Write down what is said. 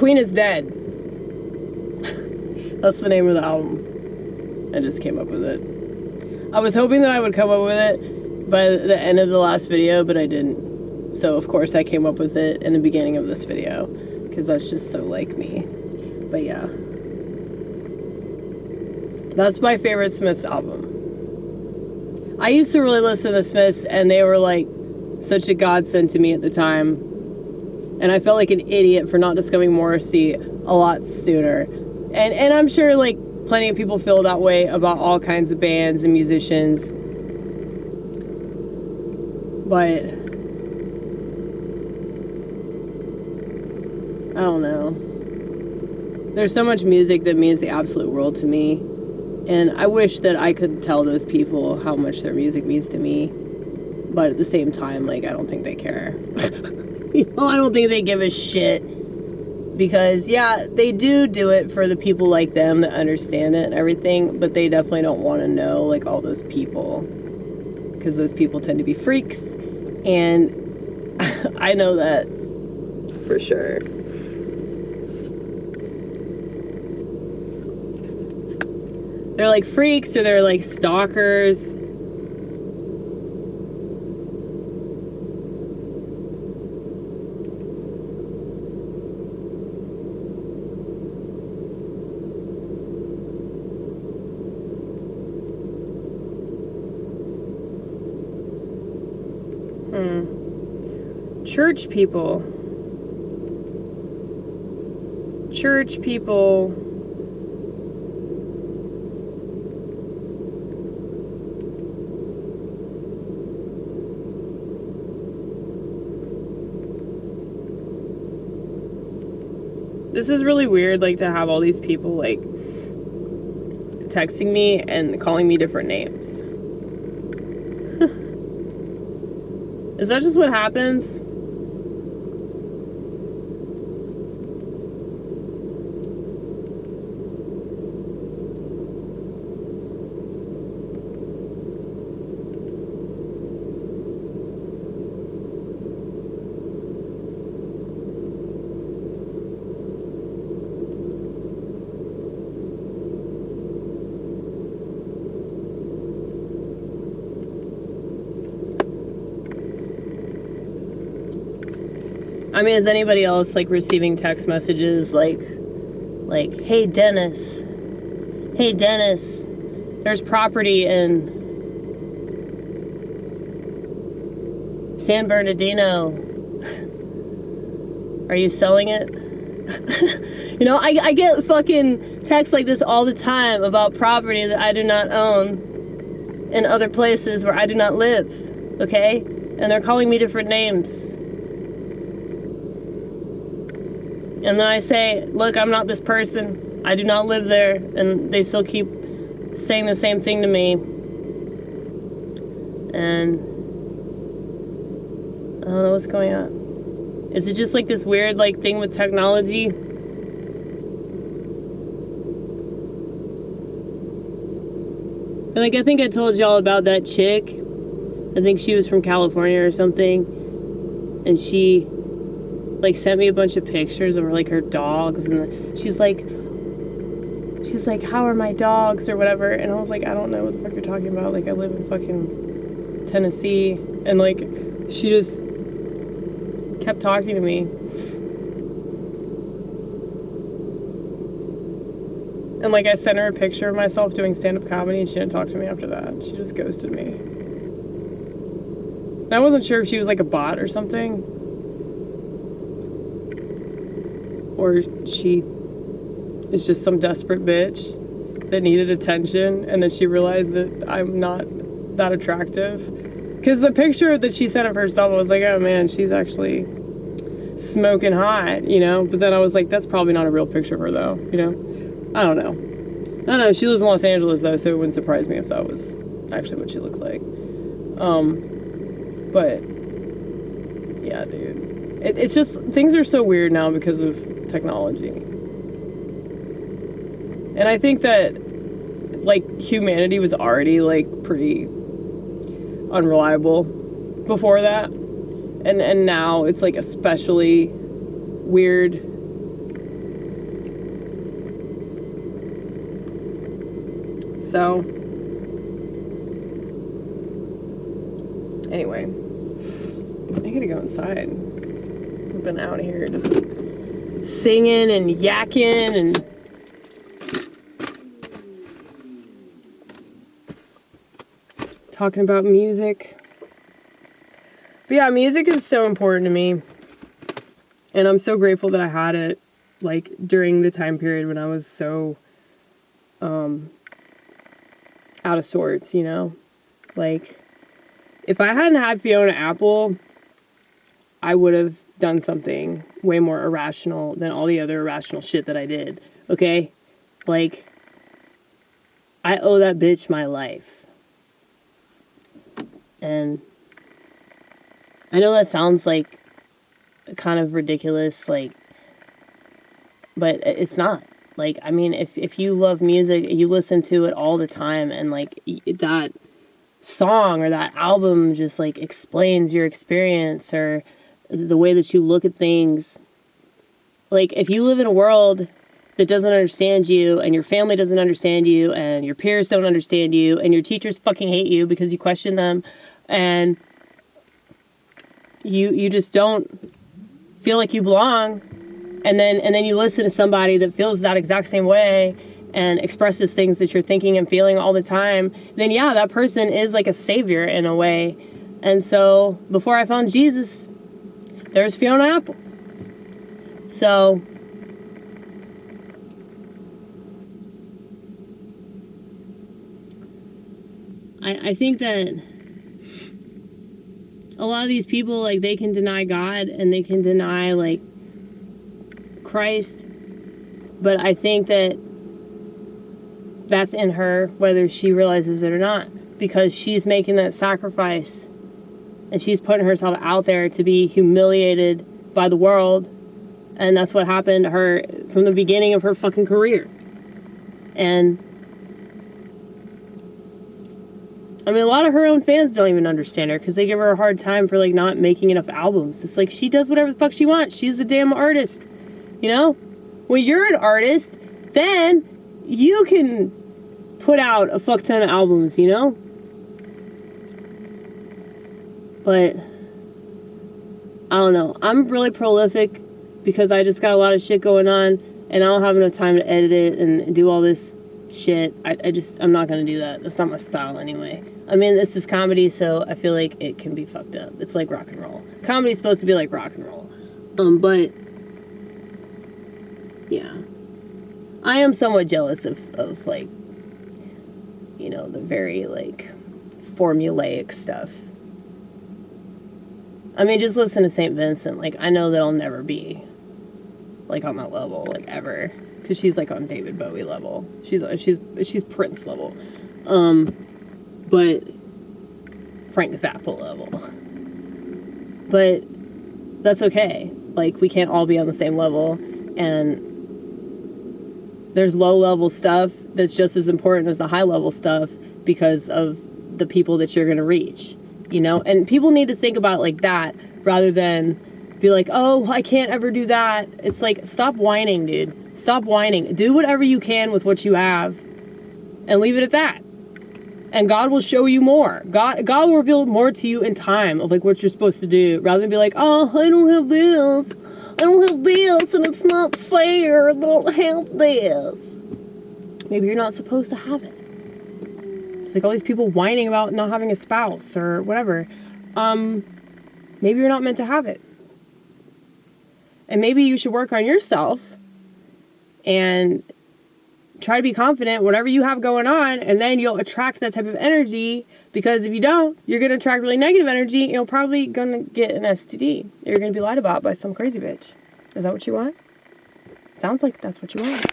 Queen is Dead. That's the name of the album. I just came up with it. I was hoping that I would come up with it by the end of the last video, but I didn't. So of course I came up with it in the beginning of this video, because that's just so like me. But yeah. That's my favorite Smiths album. I used to really listen to the Smiths, and they were like such a godsend to me at the time. And I felt like an idiot for not discovering Morrissey a lot sooner. And I'm sure like plenty of people feel that way about all kinds of bands and musicians. But I don't know. There's so much music that means the absolute world to me. And I wish that I could tell those people how much their music means to me. But at the same time, like, I don't think they care. You know, I don't think they give a shit. Because, yeah, they do it for the people like them that understand it and everything. But they definitely don't want to know, like, all those people. Because those people tend to be freaks. And I know that for sure. They're like freaks, or they're like stalkers. Church people. Church people. This is really weird, like, to have all these people, like, texting me and calling me different names. Is that just what happens? I mean, is anybody else, like, receiving text messages like, hey, Dennis, there's property in San Bernardino. Are you selling it? You know, I get fucking texts like this all the time about property that I do not own in other places where I do not live, okay? And they're calling me different names. And then I say, look, I'm not this person. I do not live there. And they still keep saying the same thing to me. And I don't know what's going on. Is it just like this weird, like, thing with technology? And, like, I think I told y'all about that chick. I think she was from California or something. And she, like, sent me a bunch of pictures of her, like, her dogs, and she's like, how are my dogs, or whatever, and I was like, I don't know what the fuck you're talking about, like, I live in fucking Tennessee, and, like, she just kept talking to me, and, like, I sent her a picture of myself doing stand-up comedy, and she didn't talk to me after that. She just ghosted me, and I wasn't sure if she was, like, a bot or something, or she is just some desperate bitch that needed attention, and then she realized that I'm not that attractive. Because the picture that she sent of herself, I was like, oh man, she's actually smoking hot, you know? But then I was like, that's probably not a real picture of her, though, you know? I don't know. She lives in Los Angeles, though, so it wouldn't surprise me if that was actually what she looked like. But, yeah, dude. It's just, things are so weird now because of technology. And I think that, like, humanity was already, like, pretty unreliable before that. And now it's, like, especially weird So, anyway, I gotta go inside. I've been out here just singing and yakking and talking about music. But yeah, music is so important to me. And I'm so grateful that I had it, like, during the time period when I was so, out of sorts, you know? Like, if I hadn't had Fiona Apple, I would have done something way more irrational than all the other irrational shit that I did, okay? Like, I owe that bitch my life. And I know that sounds like kind of ridiculous, like, but it's not. Like, I mean, if you love music, you listen to it all the time, and like that song or that album just like explains your experience or the way that you look at things. Like, if you live in a world that doesn't understand you, and your family doesn't understand you, and your peers don't understand you, and your teachers fucking hate you because you question them, and you just don't feel like you belong, and then you listen to somebody that feels that exact same way and expresses things that you're thinking and feeling all the time, then yeah, that person is like a savior in a way. And so before I found Jesus, there's Fiona Apple. So I think that a lot of these people, like, they can deny God and they can deny, like, Christ, but I think that that's in her, whether she realizes it or not, because she's making that sacrifice and she's putting herself out there to be humiliated by the world, and that's what happened to her from the beginning of her fucking career. And I mean, a lot of her own fans don't even understand her because they give her a hard time for, like, not making enough albums. It's like, she does whatever the fuck she wants. She's a damn artist, you know? When you're an artist, then you can put out a fuck ton of albums, you know? But I don't know. I'm really prolific because I just got a lot of shit going on, and I don't have enough time to edit it and do all this shit. I'm not gonna do that. That's not my style anyway. I mean, this is comedy, so I feel like it can be fucked up. It's like rock and roll. Comedy's supposed to be like rock and roll. But yeah, I am somewhat jealous of like, you know, the very like formulaic stuff. I mean, just listen to St. Vincent. Like, I know that I'll never be like on that level, like, ever, because she's like on David Bowie level. She's Prince level, but Frank Zappa level. But that's okay. Like, we can't all be on the same level, and there's low level stuff that's just as important as the high level stuff because of the people that you're gonna reach, you know? And people need to think about it like that rather than be like, oh, I can't ever do that. It's like, stop whining, dude. Stop whining. Do whatever you can with what you have and leave it at that. And God will show you more. God will reveal more to you in time of like what you're supposed to do, rather than be like, oh, I don't have this. I don't have this, and it's not fair. I don't have this. Maybe you're not supposed to have it. It's like all these people whining about not having a spouse or whatever. Maybe you're not meant to have it. And maybe you should work on yourself and try to be confident whatever you have going on, and then you'll attract that type of energy, because if you don't, you're going to attract really negative energy, and you're probably going to get an STD. You're going to be lied about by some crazy bitch. Is that what you want? Sounds like that's what you want.